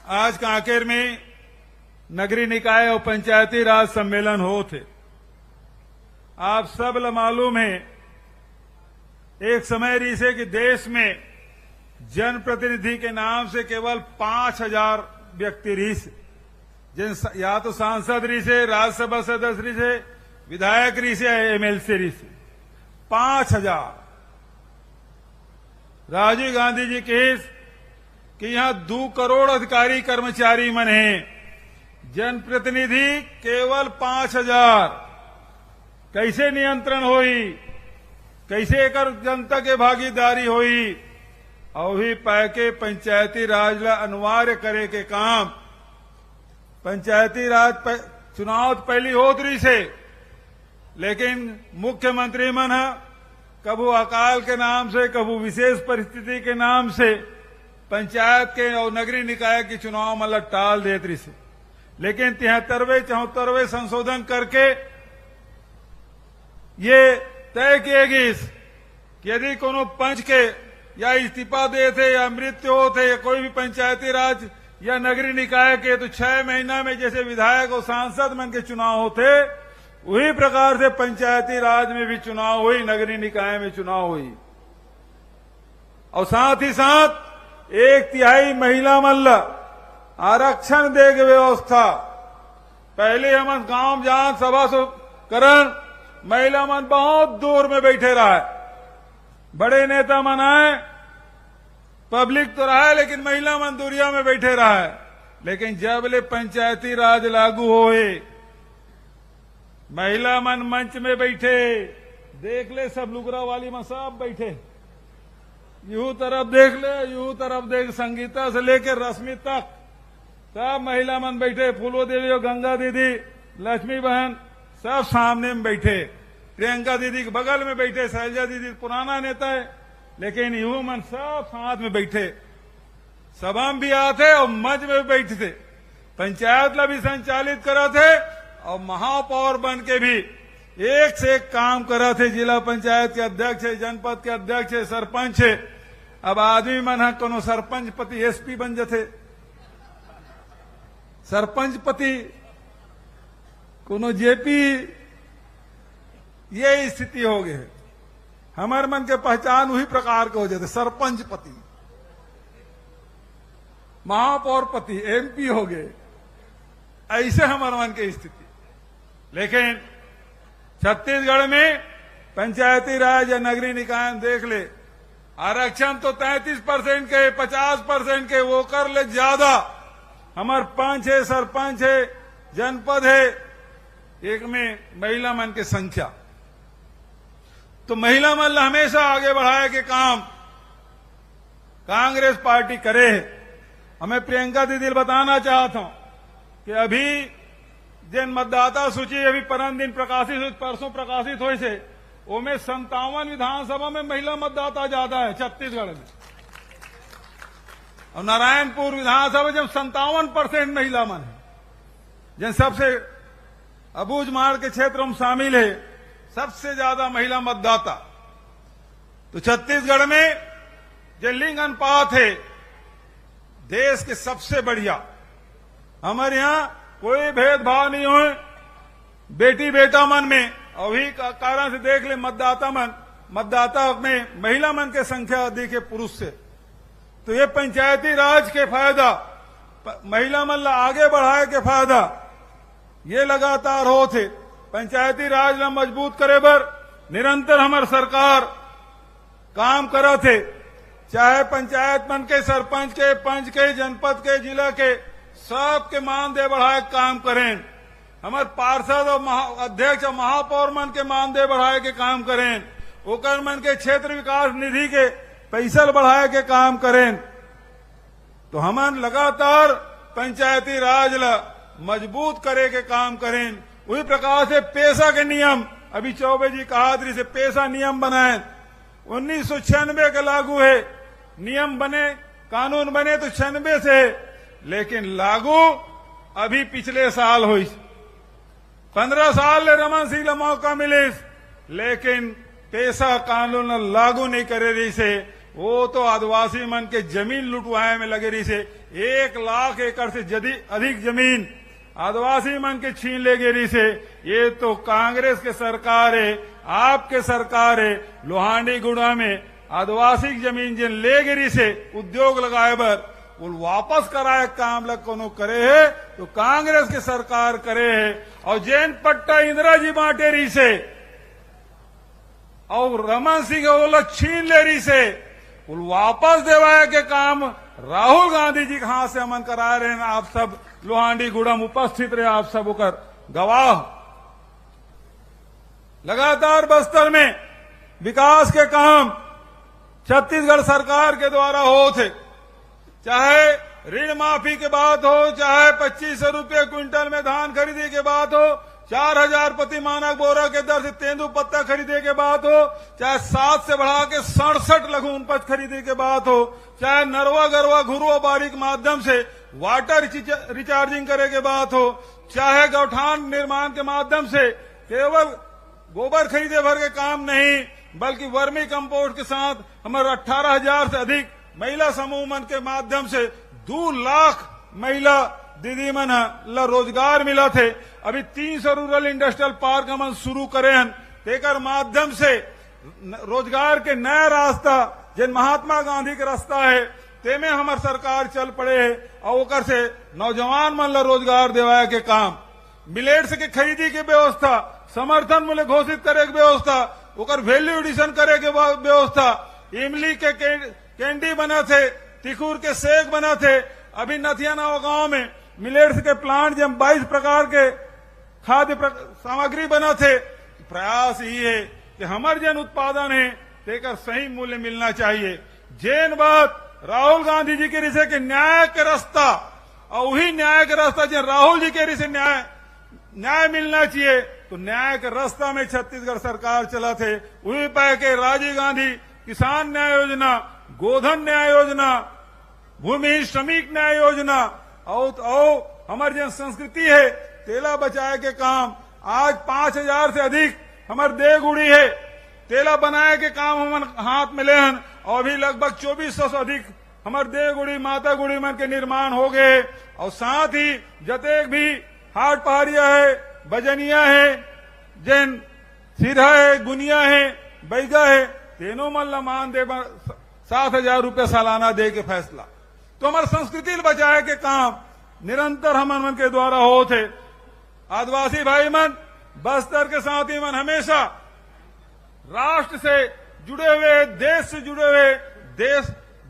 आज कांकेर में नगरीय निकाय और पंचायती राज सम्मेलन हो थे। आप सब मालूम है एक समय रही से कि देश में जनप्रतिनिधि के नाम से केवल 5000 व्यक्ति रही से, जिन या तो सांसद रही से, राज्यसभा सदस्य रही से, विधायक रही से, एमएलसी रही से 5000। राजीव गांधी जी केस कि यहां 2 करोड़ अधिकारी कर्मचारी मन हैं, जनप्रतिनिधि केवल 5000। कैसे नियंत्रण होई, कैसे कर जनता के भागीदारी होई, और भी पैके पंचायती राज ला अनिवार्य करे के काम। पंचायती राज चुनाव पहली होत रही से, लेकिन मुख्यमंत्री मन कबू अकाल के नाम से, कबू विशेष परिस्थिति के नाम से पंचायत के और नगरीय निकाय के चुनाव मतलब टाल देत रही से। लेकिन 73वें 74वें संशोधन करके ये तय किए गई कि यदि कोनो पंच के या इस्तीफा दे थे या मृत्यु हो थे या कोई भी पंचायती राज या नगरीय निकाय के, तो 6 महीना में जैसे विधायक और सांसद मन के चुनाव होते, वही प्रकार से पंचायती राज में भी चुनाव हुई, नगरीय निकाय में चुनाव हुई। और साथ ही साथ 1/3 महिला मल्ल आरक्षण दे के व्यवस्था। पहले हम गांव जान सभा करण महिला मन बहुत दूर में बैठे रहा है, बड़े नेता मन आए, पब्लिक तो रहा है, लेकिन महिला मन दूरिया में बैठे रहा है। लेकिन जब ले पंचायती राज लागू होए, महिला मन मंच में बैठे, देख ले सब लुगरा वाली में सब बैठे, यूं तरफ देख ले, यूं तरफ देख, संगीता से लेकर रश्मि तक सब महिला मन बैठे, फूलो देवी और गंगा दीदी, लक्ष्मी बहन सब सामने में बैठे, प्रियंका दीदी के बगल में बैठे, शैलजा दीदी पुराना नेता है, लेकिन यूं मन सब साथ में बैठे, सभा में भी आते और मंच में भी बैठे थे। पंचायत ला भी संचालित करा थे और महापौर बन के भी एक से एक काम करा थे। जिला पंचायत के अध्यक्ष है, जनपद के अध्यक्ष है, सरपंच है। अब आदमी मन है कोनो सरपंच पति एसपी बन जाते, सरपंच पति कोनो जेपी, ये स्थिति हो गई है। हमारे मन के पहचान वही प्रकार के हो जाते, सरपंच पति, महापौर पति, एमपी हो गए, ऐसे हमारे मन की स्थिति। लेकिन छत्तीसगढ़ में पंचायती राज या नगरीय निकाय देख ले, आरक्षण तो 33% के, 50% के, वो कर ले ज्यादा। हमारे पंच है, सरपंच है, जनपद है, एक में महिला मन की संख्या। तो महिला मन हमेशा आगे बढ़ाए के काम कांग्रेस पार्टी करे है। हमें प्रियंका दीदी बताना चाहता हूं कि अभी जिन मतदाता सूची अभी परम दिन प्रकाशित हुई, परसों प्रकाशित हुई से, उनमें 57 विधानसभा में महिला मतदाता ज्यादा है छत्तीसगढ़ में। और नारायणपुर विधानसभा जब 57% महिला मन है, जिन सबसे अबूझ मार्ग के क्षेत्र में शामिल है, सबसे ज्यादा महिला मतदाता। तो छत्तीसगढ़ में जो लिंग अनुपात है देश के सबसे बढ़िया। हमारे यहां कोई भेदभाव नहीं हो बेटी बेटा मन में, और वही कारण से देख ले मतदाता में महिला मन के संख्या अधिक है पुरुष से। तो ये पंचायती राज के फायदा, महिला मन आगे बढ़ाए के फायदा ये लगातार हो थे। पंचायती राज ला मजबूत करे बर निरंतर हमार सरकार काम करा थे, चाहे पंचायत मन के, सरपंच के, पंच के, जनपद के, जिला के, सबके मानदेय बढ़ाए काम करें। हमारे पार्षद और अध्यक्ष और महापौर मन के मानदेय बढ़ाए के काम करें। ओकर मन के क्षेत्र विकास निधि के पैसा बढ़ाए के काम करें। तो हमन लगातार पंचायती राज ला मजबूत करे के काम करें। उसी प्रकार से पेशा के नियम, अभी चौबे जी कहा से पेशा नियम बनाए, 1996 के लागू है। नियम बने, कानून बने तो 96 से, लेकिन लागू अभी पिछले साल हुई। 15 साल ले रमन सिंह ला मौका मिले, लेकिन पेशा कानून लागू नहीं करे रही से, वो तो आदिवासी मन के जमीन लुटवाए में लगे रही से। 1 लाख एकड़ से अधिक जमीन आदिवासी मन के छीन ले गेरी से। ये तो कांग्रेस के सरकार है, आपके सरकार है। लोहांडी गुड़ा में आदिवासी जमीन जिन ले गेरी से उद्योग लगाए बर वो वापस कराए काम लग कोनो करे है तो कांग्रेस के सरकार करे है। और जैन पट्टा इंदिरा जी बांटे रही से और रमन सिंह वो लोग छीन ले रही से वो वापस देवाए के काम राहुल गांधी जी के हाथ से अमन करा रहे हैं। आप सब लोहांडी गुड़म उपस्थित रहे, आप सब होकर गवाह। लगातार बस्तर में विकास के काम छत्तीसगढ़ सरकार के द्वारा हो थे, चाहे ऋण माफी के बात हो, चाहे 2500 रुपये क्विंटल में धान खरीदी के बात हो, 4000 प्रति मानक बोरा के दर से तेंदू पत्ता खरीदे के बात हो, चाहे 7 से बढ़ा के 67 लघु उपज खरीदे के बात हो, चाहे नरवा गरवा घुरुआ बारी के माध्यम से वाटर रिचार्जिंग करे के बात हो, चाहे गौठान निर्माण के माध्यम से केवल गोबर खरीदे भर के काम नहीं बल्कि वर्मी कंपोस्ट के साथ हमारे 18,000 से अधिक महिला समूह मन के माध्यम से 2 लाख महिला दीदी मन ला रोजगार मिला थे। अभी 300 रूरल इंडस्ट्रियल पार्क हम शुरू करे हैं, तेकर माध्यम से रोजगार के नया रास्ता जिन महात्मा गांधी के रास्ता है तेमे हमार सरकार चल पड़े है और ओकर से नौजवान मन ला रोजगार देवाए के काम, मिलेट्स के खरीदी के व्यवस्था, समर्थन मूल्य घोषित करे के व्यवस्था, ओकर वैल्यू एडिशन करे के व्यवस्था, इमली के कैंडी बना थे, तिखुर के सेक बना थे। अभी नथिया नाव गांव में मिलेट्स के प्लांट जब 22 प्रकार के खाद्य सामग्री बना थे। प्रयास ही है कि हमारे जन उत्पादन है तेकर सही मूल्य मिलना चाहिए। जैन बात राहुल गांधी जी के रिसे के न्याय के रास्ता और वही न्याय के रास्ता जो राहुल जी के रिसे न्याय मिलना चाहिए तो न्याय के रास्ता में छत्तीसगढ़ सरकार चला थे। वही पाए के राजीव गांधी किसान न्याय योजना, गोधन न्याय योजना, भूमि श्रमिक न्याय योजना और हमारी जन संस्कृति है तेला बचाए के काम आज 5000 से अधिक हमारे देवगुड़ी है तेला बनाए के काम हम हाथ में ले हैं और अभी लगभग 2400 से अधिक हमारे देवगुड़ी माता गुड़ी मन के निर्माण हो गए। और साथ ही जतेक भी हाट पहाड़िया है, बजनिया है, जैन सिरा है, गुनिया है, बैगा है, तीनों मन ला मान दे 7,000 रुपये सालाना दे के फैसला। तो हमारे संस्कृति बचाए के काम निरंतर हम मन के द्वारा हो थे। आदिवासी भाई मन, बस्तर के साथी मन हमेशा राष्ट्र से जुड़े हुए, देश से जुड़े हुए,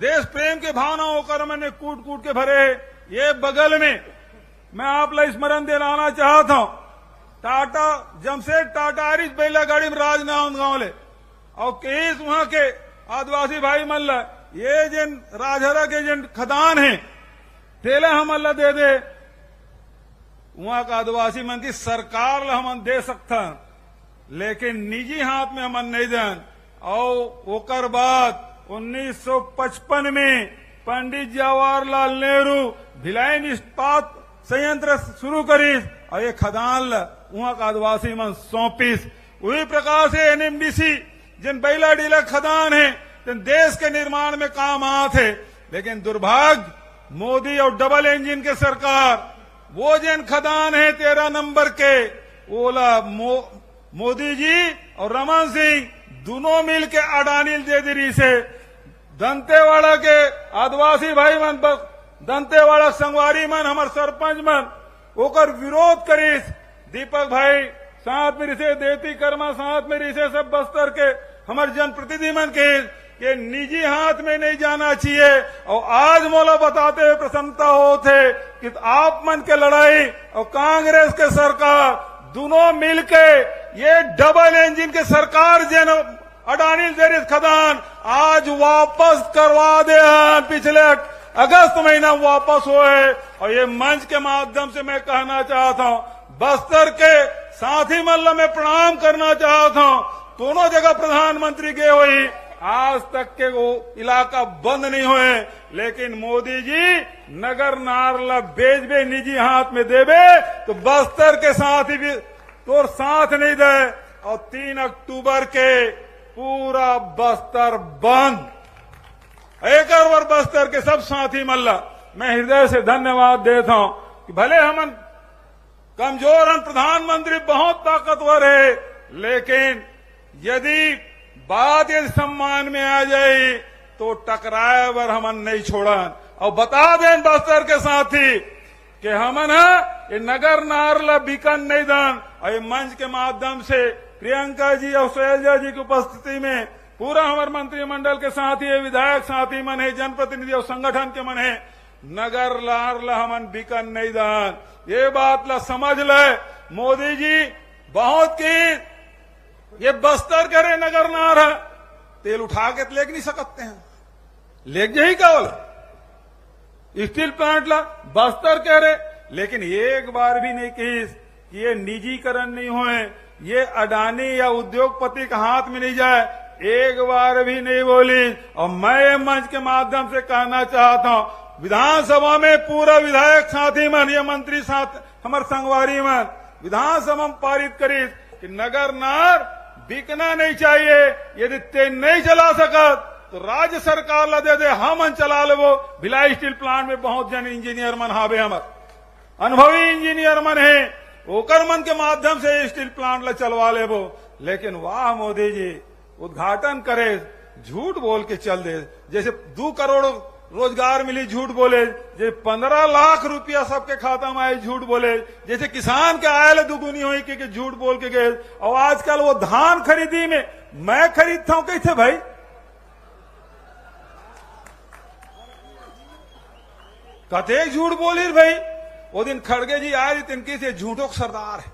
देश प्रेम के भावना होकर मैंने कूट कूट के भरे। ये बगल में मैं आप ला स्मरण दिलाना चाहता हूं, टाटा जमशेद टाटा आरिस बैला गाड़ी में राजनांद गांव ले और केस वहां के आदिवासी भाई मन ला ये जिन राजहरा के जिन खदान है तेला हम अल्लाह दे दे वहां का आदिवासी मन की सरकार ला हम दे सकता लेकिन निजी हाथ में हम नहीं दें। और ओकर बाद 1955 में पंडित जवाहरलाल नेहरू भिलाई इस्पात संयंत्र शुरू करी और ये खदान ला वहां का आदिवासी मन सौंपीस। वही प्रकार से एनएमडीसी जिन बैला डीला खदान है जिन देश के निर्माण में काम आते, लेकिन दुर्भाग्य मोदी और डबल इंजन के सरकार वो जिन खदान है 13 नंबर के ओला मोदी जी और रमन सिंह दोनों मिल के अडानी दे दी से दंतेवाड़ा के आदिवासी भाई मन, दंतेवाड़ा संगवारी मन, हमार सरपंच मन ओकर विरोध करीस। दीपक भाई साथ में रिसे, देती कर्मा साथ में रिसे, सब बस्तर के हमारे जनप्रतिनिधि मन के निजी हाथ में नहीं जाना चाहिए। और आज मोला बताते हुए प्रसन्नता होते कि आप मन के लड़ाई और कांग्रेस के सरकार दोनों मिलके ये डबल इंजन के सरकार जन अडानी जरिस खदान आज वापस करवा दे। पिछले अगस्त महीना वापस हुए और ये मंच के माध्यम से मैं कहना चाहता हूं, बस्तर के साथी मल्ल में प्रणाम करना चाहता हूं। दोनों जगह प्रधानमंत्री गए हुई, आज तक के वो इलाका बंद नहीं हुए, लेकिन मोदी जी नगर नारला बेचबे निजी हाथ में देवे तो बस्तर के साथ ही भी तो साथ नहीं दे। और 3 अक्टूबर के पूरा बस्तर बंद, एक और बस्तर के सब साथी मल्ला मैं हृदय से धन्यवाद देता हूं कि भले हम कमजोर हैं, प्रधानमंत्री बहुत ताकतवर है, लेकिन यदि बात यदि सम्मान में आ जाए तो टकराए वर हमन नहीं छोड़न। और बता दें बस्तर के साथी कि हमन ये नगर नार बिकन नहीं दन। और ये मंच के माध्यम से प्रियंका जी और शैलजा जी की उपस्थिति में पूरा हमारे मंत्रिमंडल के साथी है, विधायक साथी मन है, जनप्रतिनिधि और संगठन के मन है, नगर लार ला हमन बिकन नहीं दान। ये बात ला समझ ले मोदी जी बहुत की ये बस्तर करे नगर नार है, तेल उठा के लेग नहीं सकते हैं, लेग यही केवल स्टील प्लांट ला बस्तर कह रहे, लेकिन एक बार भी नहीं कही कि ये निजीकरण नहीं होए, ये अडानी या उद्योगपति के हाथ में नहीं जाए, एक बार भी नहीं बोली। और मैं मंच के माध्यम से कहना चाहता हूं विधानसभा में पूरा विधायक साथी मन, ये मंत्री साथ हमारे संगवारी मन विधानसभा में पारित करी कि नगर नार बिकना नहीं चाहिए। यदि ते नहीं चला सकत तो राज्य सरकार ला दे दे, हम चला ले। वो भिलाई स्टील प्लांट में बहुत जन इंजीनियर मन हावे, हमारे अनुभवी इंजीनियर मन है, ओकर मन के माध्यम से स्टील प्लांट ला चलवा ले वो। लेकिन वाह मोदी जी उद्घाटन करे, झूठ बोल के चल दे। जैसे 2 करोड़ रोजगार मिली, झूठ बोले। जैसे 15 लाख रुपया सबके खाता में आए, झूठ बोले। जैसे किसान के आयल दुगुनी हुई कि झूठ बोल के गए। और आजकल वो धान खरीदी में मैं खरीदता हूं कैसे भाई, कते झूठ बोली भाई। वो दिन खड़गे जी आए तिनकी से झूठों का सरदार है।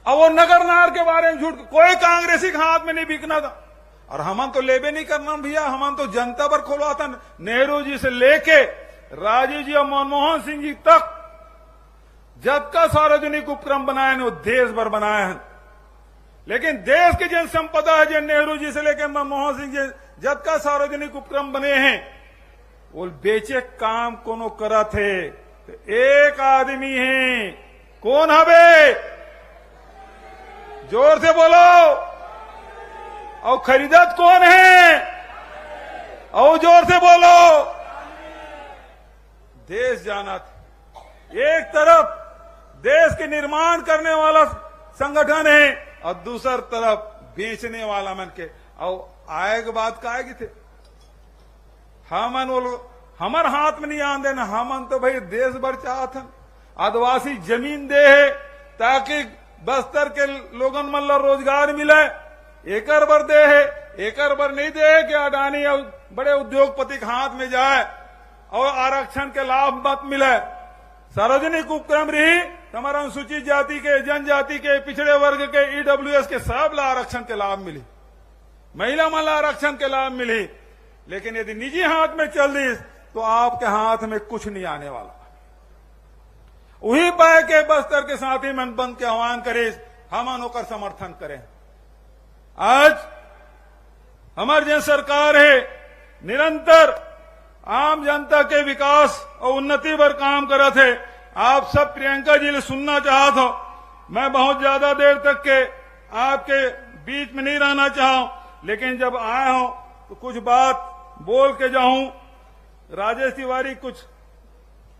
अब वो नगर नार के बारे में झूठ, कोई कांग्रेसी के हाथ में नहीं बिकना था। और हमन तो लेबे नहीं करना भैया, हमन तो जनता पर खोलवा था। नेहरू जी से लेके राजीव जी और मनमोहन सिंह जी तक जब का सार्वजनिक उपक्रम बनाए वो देश भर बनाए हैं। लेकिन देश की जन संपदा है, जन नेहरू जी से लेकर मनमोहन सिंह जी जब का सार्वजनिक उपक्रम बने हैं, वो बेचे काम कोनो करत है तो एक आदमी है, कौन हवे, जोर से बोलो। और खरीदत कौन है, और जोर से बोलो। देश जाना था, एक तरफ देश के निर्माण करने वाला संगठन है और दूसर तरफ बेचने वाला मन के। और आएगी बात का आएगी थे, हमन वो हमार हाथ में नहीं आन देना। हमन तो भाई देश भर चाहत हन आदिवासी जमीन दे है ताकि बस्तर के लोगन मन ला रोजगार मिले, एकर बर दे है, एकर बर नहीं दे है कि अडानी और बड़े उद्योगपति के हाथ में जाए और आरक्षण के लाभ मत मिले। सार्वजनिक उपक्रम रही हमारा अनुसूचित जाति के, जनजाति के, पिछड़े वर्ग के, ईडब्ल्यूएस के सब ला आरक्षण के लाभ मिली, महिला मन ला आरक्षण के लाभ मिली। लेकिन यदि निजी हाथ में चल दी तो आपके हाथ में कुछ नहीं आने वाला। वही पाए के बस्तर के साथी मन बंद के आह्वान करे, हम होकर समर्थन करें। आज हमारी जन सरकार है निरंतर आम जनता के विकास और उन्नति पर काम कर थे। आप सब प्रियंका जी ने सुनना चाहत हो, मैं बहुत ज्यादा देर तक के आपके बीच में नहीं रहना चाहूं, लेकिन जब आया हूं तो कुछ बात बोल के जाऊं। राजेश तिवारी कुछ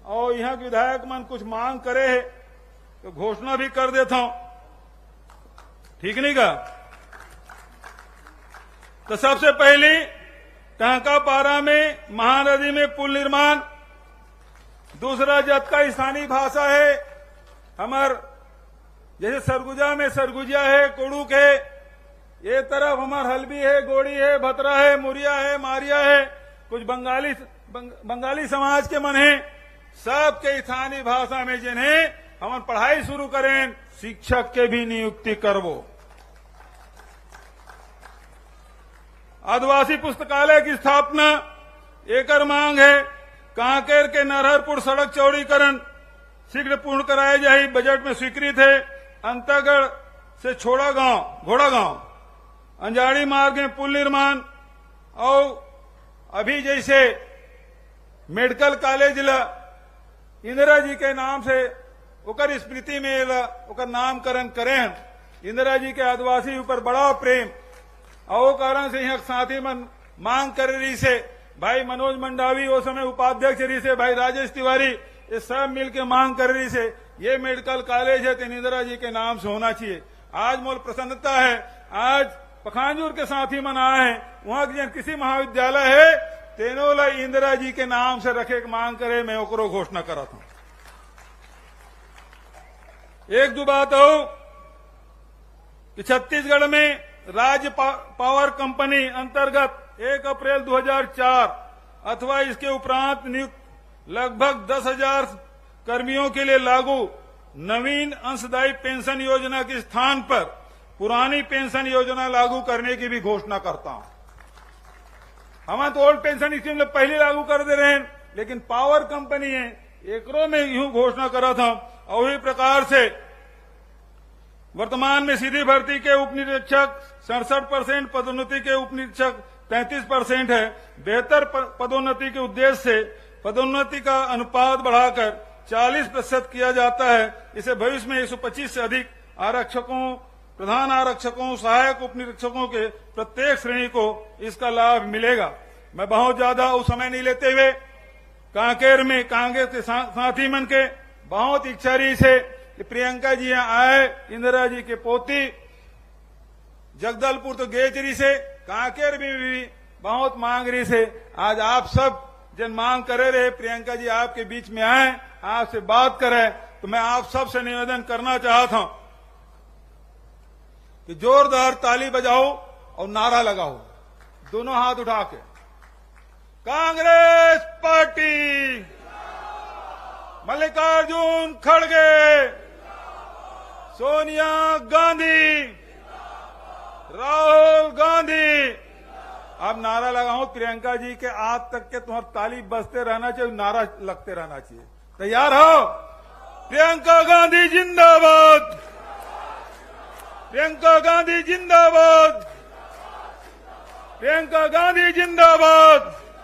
और यहाँ के विधायक मन कुछ मांग करे है तो घोषणा भी कर देता हूं, ठीक नहीं का। तो सबसे पहले टांकापारा में महानदी में पुल निर्माण, दूसरा जत का स्थानीय भाषा है हमार, जैसे सरगुजा में सरगुजिया है, कोड़ूक है, ये तरफ हमार हल्बी है, गोड़ी है, भतरा है, मुरिया है, मारिया है। कुछ बंगाली समाज के मन है, सबके स्थानीय भाषा में जिन्हें हम पढ़ाई शुरू करें, शिक्षक के भी नियुक्ति करवो। आदिवासी पुस्तकालय की स्थापना एकर मांग है। कांकेर के नरहरपुर सड़क चौड़ीकरण शीघ्र पूर्ण कराए जाए, बजट में स्वीकृत है। अंतागढ़ से छोड़ा गांव, घोड़ा गांव, अंजाड़ी मार्ग में पुल निर्माण। और अभी जैसे मेडिकल कॉलेज ला इंदिरा जी के नाम से ओकर स्मृति में ओकर नामकरण करें। इंदिरा जी के आदिवासी ऊपर बड़ा प्रेम और कारण से यहाँ साथी मन मांग कर रही से भाई मनोज मंडावी वो समय उपाध्यक्ष रही से, भाई राजेश तिवारी, ये सब मिलके मांग कर रही से ये मेडिकल कॉलेज है तो इंदिरा जी के नाम से होना चाहिए। आज मोल प्रसन्नता है, आज पखांजूर के साथ ही मनाए हैं, वहां की किसी महाविद्यालय है तेनोला इंदिरा जी के नाम से रखे के मांग करे, मैं ओकरो घोषणा करा था। एक दो बात हो कि छत्तीसगढ़ में राज्य पावर कंपनी अंतर्गत 1 अप्रैल 2004 अथवा इसके उपरांत नियुक्त लगभग 10,000 कर्मियों के लिए लागू नवीन अंशदायी पेंशन योजना के स्थान पर पुरानी पेंशन योजना लागू करने की भी घोषणा करता हूं। हम तो ओल्ड पेंशन स्कीम पहले लागू कर दे रहे हैं, लेकिन पावर कंपनी है एकरों में यूं घोषणा करा था। और वही प्रकार से वर्तमान में सीधी भर्ती के उप निरीक्षक 67%, पदोन्नति के उप निरीक्षक 33% है। बेहतर पदोन्नति के उद्देश्य से पदोन्नति का अनुपात बढ़ाकर 40% किया जाता है। इसे भविष्य में 125 से अधिक आरक्षकों, प्रधान आरक्षकों, सहायक उप निरीक्षकों के प्रत्येक श्रेणी को इसका लाभ मिलेगा। मैं बहुत ज्यादा उस समय नहीं लेते हुए कांकेर में कांग्रेस के साथी मन के बहुत इच्छा रही से कि प्रियंका जी यहाँ आए, इंदिरा जी के पोती जगदलपुर तो गेचरी से, कांकेर में भी बहुत मांग रही से। आज आप सब जन मांग करे रहे प्रियंका जी आपके बीच में आए, आपसे बात करें, तो मैं आप सब से निवेदन करना चाहता हूं कि जोरदार ताली बजाओ और नारा लगाओ, दोनों हाथ उठा के। कांग्रेस पार्टी, मल्लिकार्जुन खड़गे, सोनिया गांधी, राहुल गांधी। अब नारा लगाओ प्रियंका जी के आज तक के तुम्हारा ताली बजते रहना चाहिए, नारा लगते रहना चाहिए। तैयार हो? प्रियंका गांधी जिंदाबाद, प्रियंका गांधी जिंदाबाद, प्रियंका गांधी जिंदाबाद।